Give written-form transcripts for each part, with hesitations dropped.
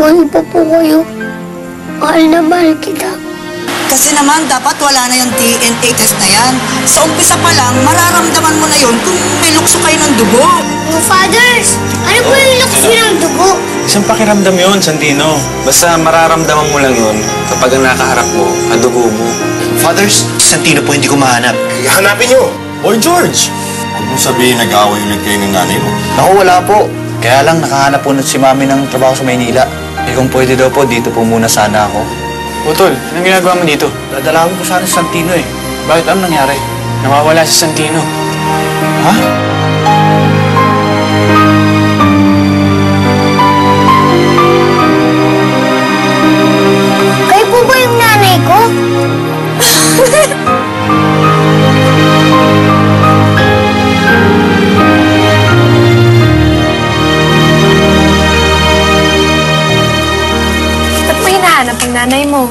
Ano pa po kayo? Mahal na mahal kita. Kasi naman, dapat wala na yung DNA test na yan. Sa umpisa pa lang, mararamdaman mo na yun kung may lukso kayo ng dugo. No, fathers! Ano po yung lukso ng dugo? Isang pakiramdam yun, Santino. Basta mararamdaman mo lang yun kapag ang nakaharap mo, ang dugo mo. Fathers, Santino po hindi ko mahanap. Hanapin nyo! Boy George! Huwag mong sabihin nag-aaway ulit kayo ng nanay mo. Naku, wala po. Kaya lang nakahanap po si Mami ng trabaho sa Maynila. Eh kung pwede daw po, dito po muna sana ako. Utol, anong ginagawa mo dito? Dadalawin ko sana si Santino eh. Bakit anong nangyari? Nawawala si Santino. Ha? Kayo po ba yung nanay ko? Ba't mo hinahanap ang nanay mo?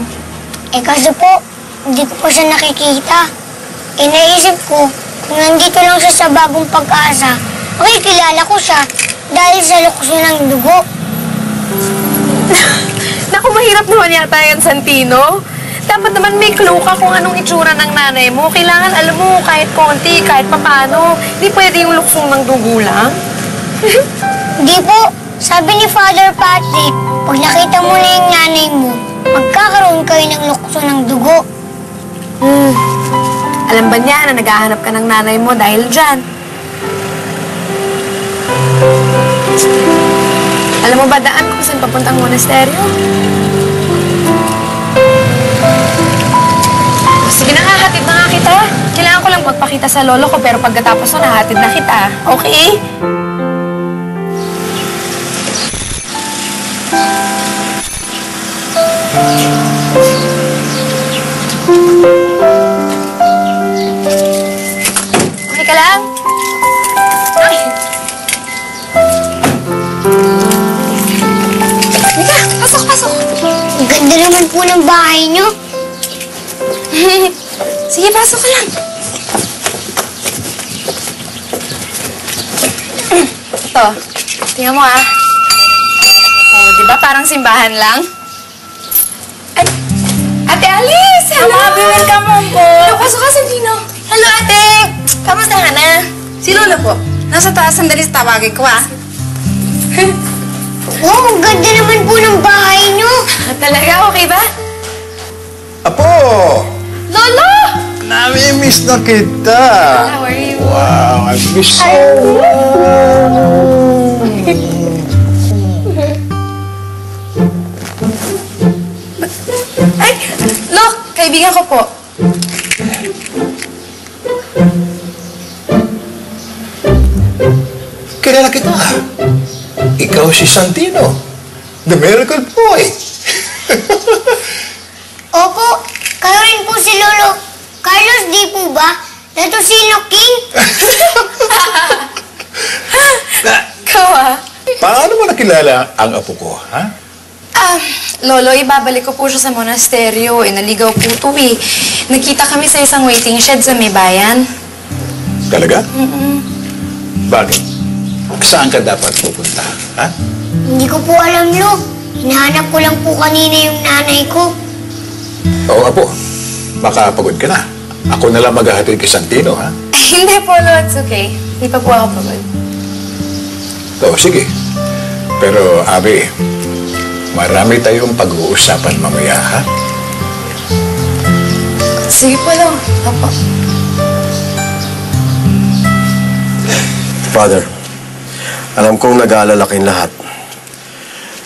Eh kasi po, hindi ko po siya nakikita. Eh naisip ko, kung nandito lang siya sa bagong pag-asa, makikilala ko siya dahil sa lukso ng dugo. Naku, mahirap naman yata yan, Santino. Dapat naman may clue ka kung anong itsura ng nanay mo. Kailangan alam mo kahit konti, kahit papano. Hindi pwede yung luksong ng dugo lang. Hindi po, sabi ni Father Patrick, pag nakita mo na yung nanay mo, magkakaroon kayo ng lukso ng dugo. Alam ba niya na naghahanap ka ng nanay mo dahil dyan? Alam mo ba daan kung saan papuntang monasteryo? Sige na nga, hatid na nga kita. Kailangan ko lang magpakita sa lolo ko pero pagkatapos na nahatid na kita. Okay? Okay ka lang? Ay! Mika, pasok, pasok! Ang ganda naman po ng bahay niyo. Sige, pasok ka lang. Ito, tingnan mo ah. Oh, di ba parang simbahan lang? Ay, Ate Alice! Hello! Welcome home po! Hello, pasok ka, Santino. Hello, ate! Kamusta ka na? Si Lolo po. Nasa taas, sandali sa tawagin ko, ah. Wow, ang ganda naman po ng bahay niyo. Talaga, okay ba? Apo! Lolo! Nami-miss na kita! How are you? Wow, I miss you! Ay! Look! Kaibigan ko po. Kilala kita. Ikaw si Santino, the miracle boy. Opo, kayo rin po si Lolo. Carlos, di po ba? Natosino King? Ikaw ah. Paano mo nakilala ang apo ko, ha? Lolo, ibabalik ko po siya sa monasteryo. Naligaw po ito eh. Nagkita kami sa isang waiting shed sa may bayan. Talaga? Bakit? Saan ka dapat pupunta, ha? Hindi ko po alam, Lo. Hinahanap ko lang po kanina yung nanay ko. Oo, apo. Baka pagod ka na. Ako na lang maghahatid kay Santino, ha? Hindi po, Lo. It's okay. Hindi pa po ako pagod. Oo, sige. Pero, Abi, marami tayong pag-uusapan mamaya, ha? Sige po, Lo. Opo. Father, alam kong nag-aalala kayong lahat.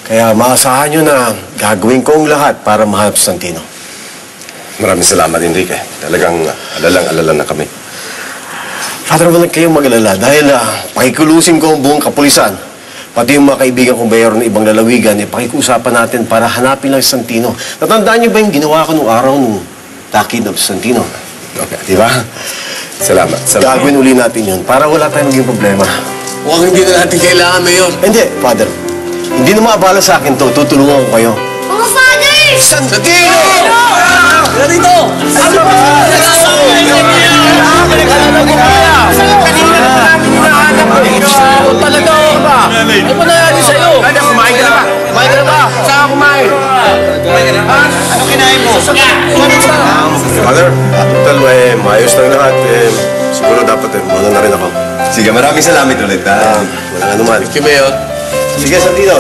Kaya maasahan nyo na gagawin ko ang lahat para mahanap si Santino. Maraming salamat, Enrique. Talagang alalang-alala na kami. Father, wala kayong mag-alala dahil pakikulusin ko ang buong kapulisan. Pati yung mga kaibigan kong bayaro ng ibang lalawigan, pakikiusapan natin para hanapin lang si Santino. Natandaan niyo ba yung ginawa ko nung araw nung takid ng Santino? Okay. Di ba? Salamat. Gagawin uli natin yun para wala tayong maging problema. Huwag hindi na natin kailangan, Mayor. Hindi, Father. Hindi na maabala sa akin to. Tutulungan ko kayo. Mga fathers! Santino! Kaya dito! Ano ba? Kanina na namin hinahanap ko. Talaga ba? Ano ba nangyari sa'yo? Kumain ka na ba? Pwede ba? Saan ka kumain? Ano kinain mo? Father, total, maayos lang lahat. Siguro dapat muna na rin ako. Sige, maraming salamat ulit, ha? Walang anuman. Thank you, Mayor. Sige, Santino.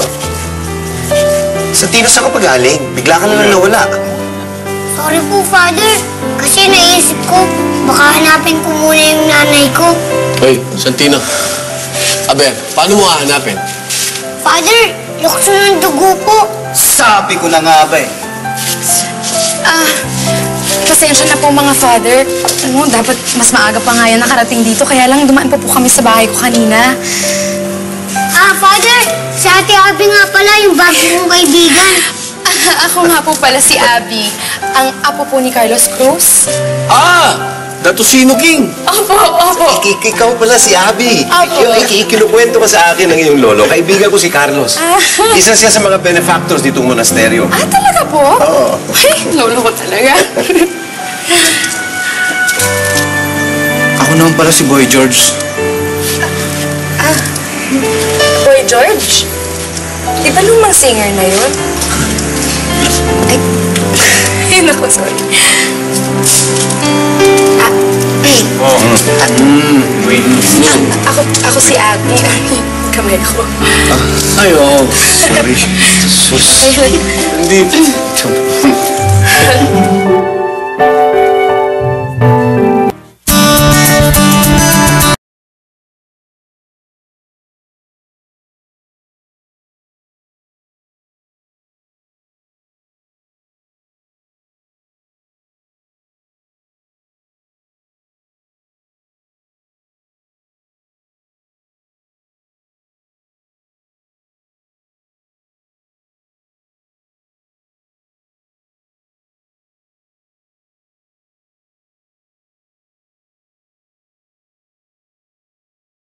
Santino, saan ka pagaling? Bigla ka na lang nawala. Sorry po, Father. Kasi naisip ko, baka hanapin ko muna yung nanay ko. Hoy, Santino. Aber, paano mo hahanapin? Father, lukso ng dugo po. Sabi ko na nga ba eh. Pasensya na po mga father. Ano, dapat mas maaga pa nga yan nakarating dito. Kaya lang dumaan pa po kami sa bahay ko kanina. Father, si Ate Abby nga pala, yung bago kong kaibigan. Ako nga po pala si Abby. Ang apo po ni Carlos Cruz. Datusino King. Opo. Ikaw pala si Abby. Apo. Ikinukwento ka sa akin ng iyong lolo. Kaibigan ko si Carlos. Isa siya sa mga benefactors ditong monasteryo. Talaga po? Oo. Ay, lolo ko talaga. Ako naman pala si Boy George. Boy George? Di ba lumang singer na yun? Ay, naku, sorry. Ako si Abby. Kamay ko. Sorry. Ayun. Hindi.